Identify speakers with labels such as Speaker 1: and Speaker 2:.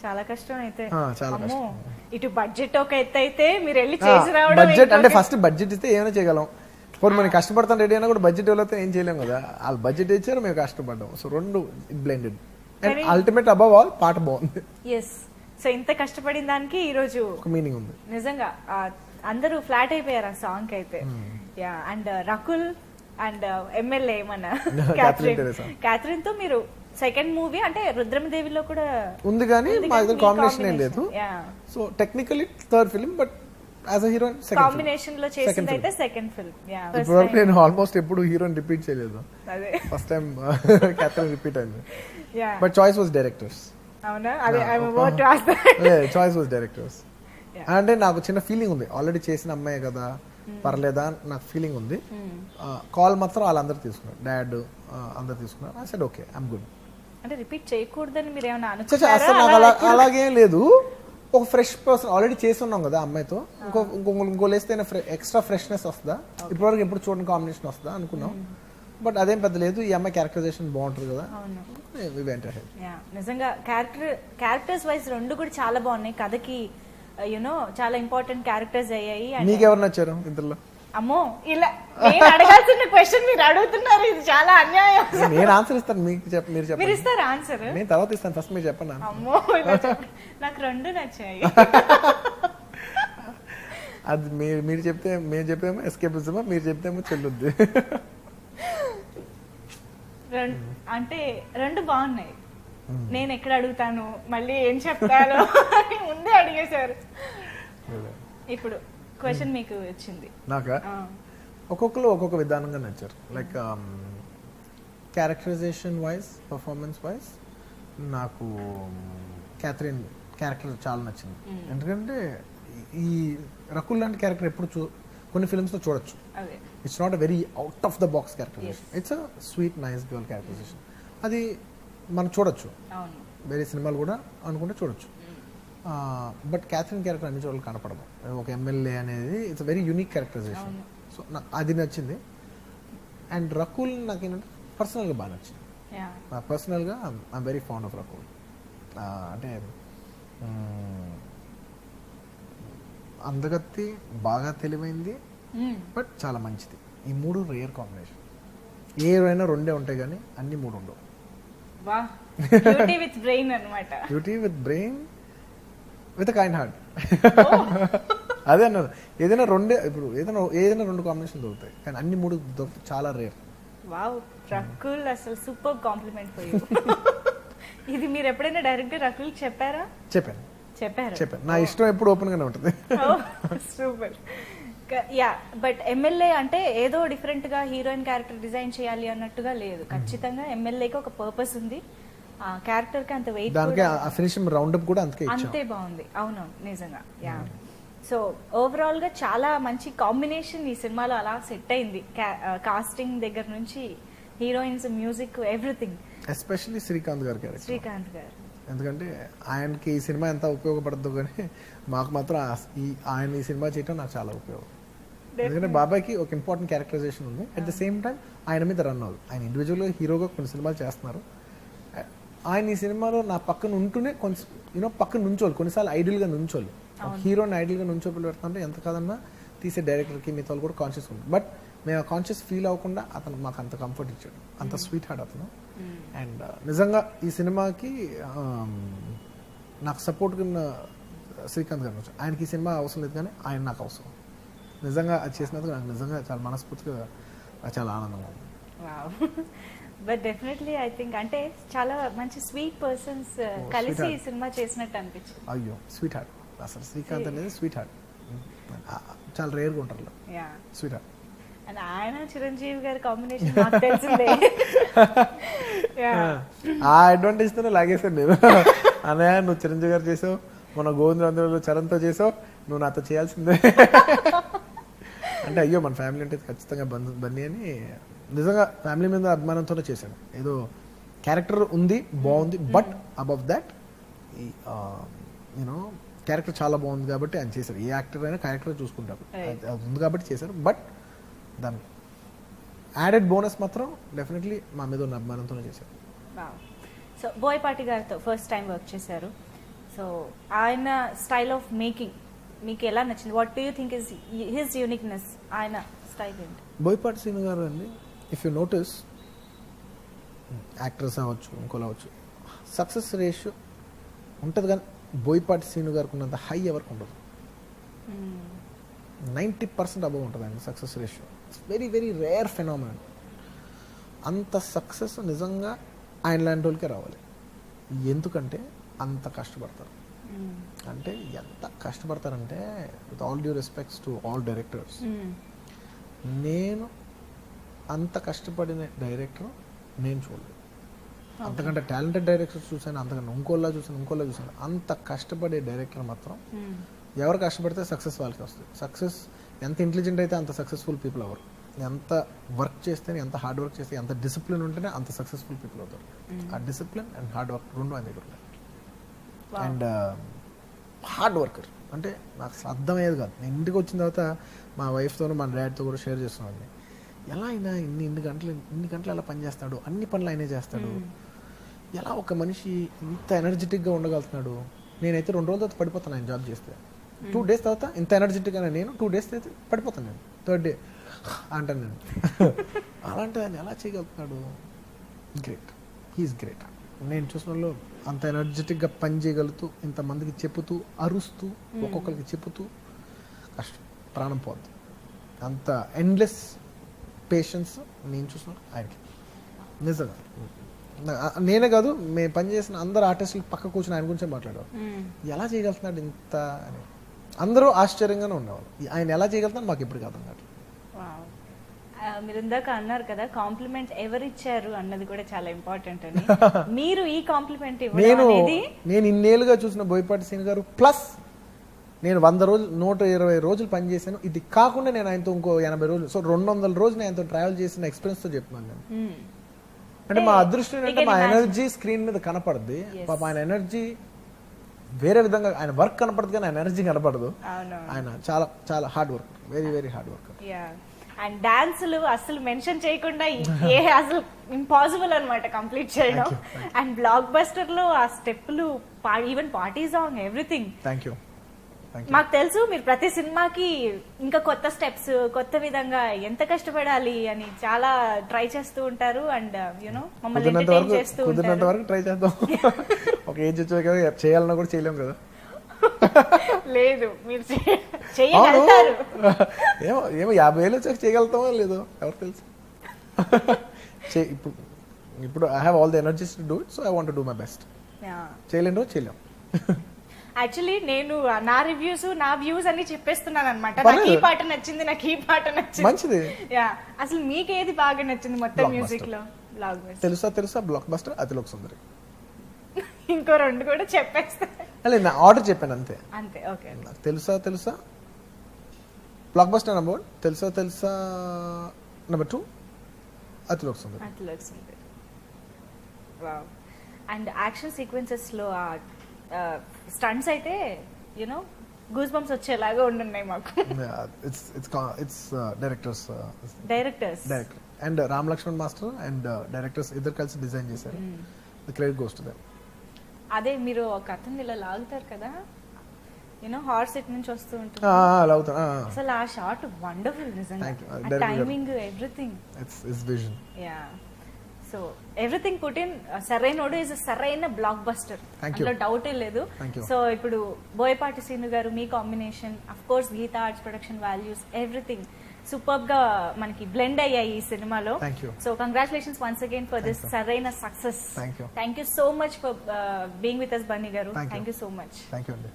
Speaker 1: చాలా కష్టం అయితే.
Speaker 2: చాలా
Speaker 1: అమ్మో,
Speaker 2: కష్టం.
Speaker 1: ఇటు బడ్జెట్ ఒక ఎత్తు అయితే మీరు వెళ్ళి చేసి రావడం
Speaker 2: బడ్జెట్ అంటే ఫస్ట్ బడ్జెట్ ఇస్తే ఏమైనా చేయగలం. ఇప్పుడు మనం కష్టపడతాం రెడీ అయినా కూడా బడ్జెట్ ఇవ్వలేకపోతే ఏం చేయలేం కదా. వాళ్ళు బడ్జెట్ ఇచ్చారు, మేము కష్టపడ్డాం. సో రెండు blended and ultimate above all పాట బాగుంది.
Speaker 1: ఎస్. సో ఇంత కష్టపడిన దానికి ఈ రోజు
Speaker 2: ఒక మీనింగ్ ఉంది
Speaker 1: నిజంగా. అందరూ ఫ్లాట్ అయిపోయారు ఆ సాంగ్ అయితే. Yeah. And Rakul and MLA మన క్యాథరిన్ తో మీరు సెకండ్ మూవీ అంటే రుద్రమదేవిలో కూడా
Speaker 2: ఉంది కానీ మా దగ్గర కాంబినేషన్ ఏం లేదు. So technically third film, but as a heroine
Speaker 1: combination లో చేసింది అయితే సెకండ్ ఫిల్మ్.
Speaker 2: ఇప్పటివరకు నేను ఆల్మోస్ట్ ఎప్పుడు హీరోయిన్ రిపీట్ చేయలేదు. ఫస్ట్ టైం క్యాథరిన్ రిపీట్ అయింది. But choice was directors.
Speaker 1: అవునా? అదే I am about to ask that.
Speaker 2: Choice was directors. అంటే నాకు చిన్న ఫీలింగ్ ఉంది, ఆల్రెడీ చేసిన అమ్మాయి కదా పర్లేదా నాకు ఫీలింగ్ ఉంది. కాల్ మాత్రం వాళ్ళందరూ తీసుకున్నారు, డాడ్ అందరు తీసుకున్నారు. I said okay, I'm good.
Speaker 1: అంటే రిపీట్ చేయకూడదని మీరు ఏమైనా
Speaker 2: అసలు నాకు అలాగేం లేదు. ఒక ఫ్రెష్ పర్సన్ ఆల్రెడీ చేసి ఉన్నాం కదా అమ్మాయితో, ఇంకో లేస్తే ఎక్స్ట్రా ఫ్రెష్నెస్ వస్తుందా, ఇప్పటివరకు ఎప్పుడు చూడని కాంబినేషన్ వస్తుందా అనుకున్నాం. బట్ అదేం పెద్ద లేదు, ఈ అమ్మాయి క్యారెక్టరైజేషన్ బాగుంటుంది కదా.
Speaker 1: నిజంగా క్యారెక్టర్స్ వైజ్ రెండు కూడా చాలా బాగున్నాయి. కథకి యునో చాలా ఇంపార్టెంట్ క్యారెక్టర్స్ అయ్యాయి.
Speaker 2: నీకెవరు నచ్చారు ఇందులో?
Speaker 1: అమ్మో, ఇలా నేను అడగాల్సిన క్వశ్చన్ మీరు అడుగుతున్నారు, ఇది చాలా అన్యాయం.
Speaker 2: నేను ఆన్సర్ ఇస్తాను, మీరు చెప్పండి.
Speaker 1: మీరు ఇస్తారా ఆన్సర్?
Speaker 2: నేను తర్వాత ఇస్తాను, ఫస్ట్ మీరు చెప్పండి.
Speaker 1: అమ్మో, నాకు రెండు నచ్చాయి.
Speaker 2: అది మీరు చెప్తే మేము చెప్పేమో ఎస్కేపిజమా, మీరు చెప్తేమో చెల్లుద్ది.
Speaker 1: అంటే రెండు బాగున్నాయి. నేను ఎక్కడ అడుగుతాను మళ్ళీ ఏం చెప్తాను అని ముందే అడిగేశారు. ఇప్పుడు క్వశ్చన్ మీకు వచ్చింది.
Speaker 2: నాకా? ఒక్కొక్కరు ఒక్కొక్క విధానంగా నచ్చారు. Like characterisation wise, performance wise నాకు క్యాథరిన్ క్యారెక్టర్ చాలా నచ్చింది. ఎందుకంటే ఈ రకుల్ లాంటి క్యారెక్టర్ ఎప్పుడు కొన్ని ఫిల్మ్స్ లో చూడొచ్చు. It's not a very out of the box characterisation, it's a sweet nice girl characterisation. అది మనం చూడొచ్చు, వేరే సినిమాలు కూడా అనుకుంటే చూడొచ్చు. బట్ క్యాథరిన్ క్యారెక్టర్ అన్ని చోట్ల కనపడదు. ఒక ఎమ్మెల్యే అనేది it's very unique characterisation. So నాకు అది నచ్చింది. అండ్ రకుల్ నాకు ఏంటంటే పర్సనల్గా బాగా నచ్చింది. పర్సనల్గా I'm very fond of Rakul. అంటే అందగత్తి, బాగా తెలివైంది, బట్ చాలా మంచిది. ఈ మూడు రేర్ కాంబినేషన్. ఏవైనా రెండే ఉంటాయి కానీ అన్ని మూడు ఉండవు.
Speaker 1: బ్యూటీ విత్ బ్రెయిన్ అన్నమాట.
Speaker 2: Beauty with brain with kind heart. అదే అన్నారు, ఏదైనా రెండే, ఇప్పుడు ఏదైనా రెండు కాంబినేషన్ దొరుకుతాయి కానీ అన్ని మూడు దొరుకుతాయి, చాలా రేర్.
Speaker 1: వావ్, రకుల్ అసలు సూపర్ కాంప్లిమెంట్ ఫర్ యు. ఇది మీరు ఎప్పుడైనా డైరెక్ట్ గా రకుల్ చెప్పారా?
Speaker 2: చెప్పాను. నా ఇష్టం ఎప్పుడు ఓపెన్ గానే ఉంటుంది.
Speaker 1: సూపర్. యా, బట్ ఎమ్మెల్యే అంటే ఏదో డిఫరెంట్ గా హీరోయిన్ క్యారెక్టర్ డిజైన్ చేయాలి అన్నట్టుగా లేదు. ఖచ్చితంగా ఎమ్మెల్యేకి ఒక పర్పస్ ఉంది. ఆ క్యారెక్టర్ కి అంత వెయిట్,
Speaker 2: దానికి ఆ ఫినిషింగ్ రౌండ్ అప్ కూడా
Speaker 1: అంతే బాగుంది. అవునవును, నిజంగా. యా. సో ఓవరాల్ గా చాలా మంచి కాంబినేషన్ ఈ సినిమాలో అలా సెట్ అయింది. కాస్టింగ్ దగ్గర నుంచి heroines, music, everything.
Speaker 2: Especially Srikanth గారు. ఎందుకంటే ఆయనకి ఈ సినిమా ఎంత ఉపయోగపడదు కానీ మాకు మాత్రం ఆయన ఈ సినిమా చేయటం నాకు చాలా ఉపయోగం. ఎందుకంటే బాబాయ్కి ఒక ఇంపార్టెంట్ క్యారెక్టరైజేషన్ ఉంది. అట్ ద సేమ్ టైం ఆయన మీద రన్ అవ్వదు. ఆయన ఇండివిజువల్గా హీరోగా కొన్ని సినిమాలు చేస్తున్నారు. ఆయన ఈ సినిమాలో నా పక్కన ఉంటూనే కొంచెం పక్కన నుంచోవాలి, కొన్నిసార్లు ఐడియల్గా నుంచోవాలి. హీరోని ఐడియల్గా నుంచోపల్లి పెడుతుంటే ఎంత కాదన్నా తీసే డైరెక్టర్కి మిగతా కూడా కాన్షియస్ ఉంది. బట్ మేము ఆ కాన్షియస్ ఫీల్ అవ్వకుండా అతను మాకు అంత కంఫర్ట్ ఇచ్చాడు, అంత స్వీట్ హార్ట్ అతను. అండ్ నిజంగా ఈ సినిమాకి నాకు సపోర్ట్ ఉన్న శ్రీకాంత్ గారు. ఆయనకి ఈ సినిమా అవసరం లేదు కానీ ఆయన నాకు అవసరం. నిజంగా అది చేసినందుకు నాకు నిజంగా చాలా మనస్ఫూర్తిగా చాలా ఆనందంగా ఉంది.
Speaker 1: బట్ డెఫినెట్లీ ఐ థింక్ అంటే చాలా మంచి స్వీట్ పర్సన్స్ కలిసి ఈ సినిమా చేసినట్టు అనిపించింది.
Speaker 2: అయ్యో, స్వీట్ హార్ట్. అసలు శ్రీకాంత్ అనేది స్వీట్ హార్ట్, చాలా రేర్గా ఉంటారు. Sweet heart.
Speaker 1: అండ్ ఆయన చిరంజీవి గారి కాంబినేషన్ నాకు తెలిసిందే.
Speaker 2: ఆ అడ్వాంటేజ్ తోనే లాగేశాను నేను. అన్నయ్య, నువ్వు చిరంజీవి గారు చేసావు, మన గోవిందరాజు చరణ్తో చేసావు, నువ్వు నాతో చేయాల్సిందే అంటే అయ్యో మన ఫ్యామిలీ అంటే ఖచ్చితంగా బన్నీ అని నిజంగా ఫ్యామిలీ మీద అభిమానంతోనే చేశాను. ఏదో క్యారెక్టర్ ఉంది, బాగుంది, but above that you know character చాలా బాగుంది కాబట్టి ఆయన చేశారు. ఏ యాక్టర్ అయినా క్యారెక్టర్ చూసుకుంటారు, అది ఉంది కాబట్టి చేశారు. బట్ దాని యాడెడ్ బోనస్ మాత్రం డెఫినెట్లీ మా మీద ఉన్న అభిమానంతోనే చేశారు.
Speaker 1: సో బోయపాటి గారితో ఫస్ట్ టైం వర్క్ చేశారు. సో ఆయన స్టైల్ ఆఫ్ మేకింగ్ మీకు ఎలా నచ్చింది? What do you think is his uniqueness? ఆయన స్టైల్ ఏంటి?
Speaker 2: బోయపాటి సీను గారు అండి, ఇఫ్ యూ నోటీస్, యాక్టర్స్ అవ్వచ్చు, ఇంకోలా అవ్వచ్చు, సక్సెస్ రేషియో ఉంటుంది కానీ బోయపాటి సీను గారికి ఉన్నంత హై ఎవరికి ఉండదు. 90% అబవ్ ఉంటుంది అండి success ratio. It's very very rare phenomenon. అంత సక్సెస్ నిజంగా ఆయన లాంటి వాళ్ళకే రావాలి. ఎందుకంటే అంత కష్టపడతారు. అంటే ఎంత కష్టపడతారంటే, with all due respects to all directors, నేను అంత కష్టపడిన డైరెక్టర్ నేను చూడలేదు. అంతకంటే టాలెంటెడ్ డైరెక్టర్స్ చూసాను, అంతకంటే ఇంకోలా చూసాను. అంత కష్టపడే డైరెక్టర్ మాత్రం ఎవరు కష్టపడితే సక్సెస్ వాళ్ళకి వస్తుంది. సక్సెస్ ఎంత ఇంటెలిజెంట్ అయితే అంత సక్సెస్ఫుల్ పీపుల్ అవ్వరు. ఎంత వర్క్ చేస్తేనే, ఎంత హార్డ్ వర్క్ చేస్తే, ఎంత డిసిప్లిన్ ఉంటేనే అంత సక్సెస్ఫుల్ పీపుల్ అవుతారు. ఆ డిసిప్లిన్ అండ్ హార్డ్ వర్క్ రెండు ఆయన దగ్గర ఉన్నాయి. అండ్ హార్డ్ వర్కర్ అంటే నాకు అసలు అర్థమయ్యేది కాదు. నేను ఇంటికి వచ్చిన తర్వాత మా వైఫ్తోనూ మా డాడ్తో కూడా షేర్ చేస్తున్నాను, ఎలా అయినా ఇన్ని గంటలు ఎలా పని చేస్తాడు, అన్ని పనులు ఆయనే చేస్తాడు, ఎలా ఒక మనిషి ఇంత ఎనర్జెటిక్గా ఉండగలుగుతున్నాడు. నేనైతే 2 రోజుల తర్వాత పడిపోతాను ఆయన జాబ్ చేస్తే. 2 days తర్వాత ఇంత ఎనర్జెటిక్గా నేను 2 days అయితే పడిపోతాను. నేను 3rd day అంటాను నేను. అలాంటి ఆయన ఎలా చేయగలుగుతున్నాడు? Great, he's great. నేను చూసిన వాళ్ళు అంత ఎనర్జెటిక్గా పని చేయగలుగుతూ, ఇంతమందికి చెప్పుతూ, అరుస్తూ, ఒక్కొక్కరికి చెప్పుతూ, కష్టం, ప్రాణం పోద్ది. అంత ఎండ్లెస్ పేషెన్స్ నేను చూసిన ఆయనకి. నిజంగా నేనే కాదు, మేము పనిచేసిన అందరు ఆర్టిస్టులు పక్క కూర్చొని ఆయన గురించే మాట్లాడారు. ఎలా చేయగలుగుతున్నాడు ఇంత అని అందరూ ఆశ్చర్యంగానే ఉండేవాళ్ళు. ఆయన ఎలా చేయగలుగుతున్నాడు మాకు ఎప్పుడు కాదు అన్నట్టు.
Speaker 1: మీరు ఇందాక అన్నారు కదా, కాంప్లిమెంట్ ఎవరు ఇచ్చారు అన్నది కూడా చాలా ఇంపార్టెంట్ అని. మీరు ఈ కాంప్లిమెంట్
Speaker 2: నేను ఇన్నేళ్ళుగా చూసిన బోయపాటి సీను గారు ప్లస్ నేను 100 రోజులు 120 రోజులు పనిచేశాను. ఇది కాకుండా నేను ఆయనతో ఇంకో 80 రోజులు, సో 200 రోజులు ఆయనతో ట్రావెల్ చేసిన ఎక్స్పీరియన్స్ తో చెప్తున్నాను నేను. అంటే మా అదృష్టం ఏంటంటే మా ఎనర్జీ స్క్రీన్ మీద కనపడద్ది. పాప ఆయన ఎనర్జీ వేరే విధంగా, ఆయన వర్క్ కనపడదు కానీ ఆయన ఎనర్జీ కనపడదు. ఆయన చాలా చాలా hard work, very very hard work.
Speaker 1: And డాన్సులు అసలు మెన్షన్ చేయకుండా అసలు ఇంపాసిబుల్ అనమాట కంప్లీట్ చేయడం. అండ్ బ్లాక్ బస్టర్ లో ఆ స్టెప్లు, even party song, everything.
Speaker 2: Thank you.
Speaker 1: మాకు తెలుసు మీరు ప్రతి సినిమాకి ఇంకా కొత్త స్టెప్స్, కొత్త విధంగా ఎంత కష్టపడాలి అని చాలా ట్రై చేస్తూ ఉంటారు. అండ్ యునో మమ్మల్ని ఎంటర్టైన్ చేస్తూ
Speaker 2: కుదిరినంత వరకు ట్రై చేద్దాం. ఒక ఏజ్ వచ్చే కదా, చేయాలన్నా కూడా చేయలేం కదా.
Speaker 1: లేదు, మీరు చేయగలుగుతారు.
Speaker 2: ఏమో 50 ఏళ్ళు వచ్చాక చేయగలుగుతామో లేదో ఎవరు తెలుసు. ఇప్పుడు I have all the energies to do it, so I want to do my best. చేయలేం రోజు చేయలేం.
Speaker 1: యాక్చువల్లీ నేను నా రివ్యూస్, నా వ్యూస్ అన్ని చెప్పేస్తున్నాను అనమాట. నాకు ఈ పాట నచ్చింది, నాకు ఈ పాట నచ్చింది.
Speaker 2: మంచిది.
Speaker 1: అసలు మీకు ఏది బాగా నచ్చింది మొత్తం మ్యూజిక్ లో? బ్లాక్ బస్టర్
Speaker 2: తెలుసా బ్లాక్ బస్టర్, అతిలోక సుందరి.
Speaker 1: ఇంకో 2 కూడా చెప్పేస్తా.
Speaker 2: నా ఆర్డర్ చెప్పాను అంతే.
Speaker 1: ఓకే.
Speaker 2: తెలుసా బ్లాక్ బస్టర్ నెంబర్ 1, తెలుసా నెంబర్ 2, అతిలోక సుందరి.
Speaker 1: వావ్. అండ్ యాక్షన్ సీక్వెన్సెస్ లో స్టంట్స్ అయితే యునో గూస్ బంప్స్ వచ్చేలాగా ఉండున్నాయి మాకు.
Speaker 2: It's director and Ram Lakshman master and directors ఇద్దరు కలిసి డిజైన్ చేశారు. The credit goes to them.
Speaker 1: అదే మీరు ఒక అతను ఇలా లాగుతారు కదా, యూనో హార్స్ ఇట్ నుంచి వస్తూ ఉంటుంది, అసలు ఆ షాట్ వండర్ఫుల్ నిజంగా. Timing, everything,
Speaker 2: it's vision.
Speaker 1: So everything put in. Sarrainodu is సరైన బ్లాక్ బస్టర్, అందులో డౌటే లేదు. సో ఇప్పుడు బోయపాటి సీను గారు మీ combination, of course Geetha arts production values, everything super గా మనకి బ్లెండ్ అయ్యాయి ఈ సినిమాలో. So congratulations once again for this సరైన success.
Speaker 2: Thank you
Speaker 1: so much for being with us Bunny garu. Thank you so much.
Speaker 2: Thank you అండి.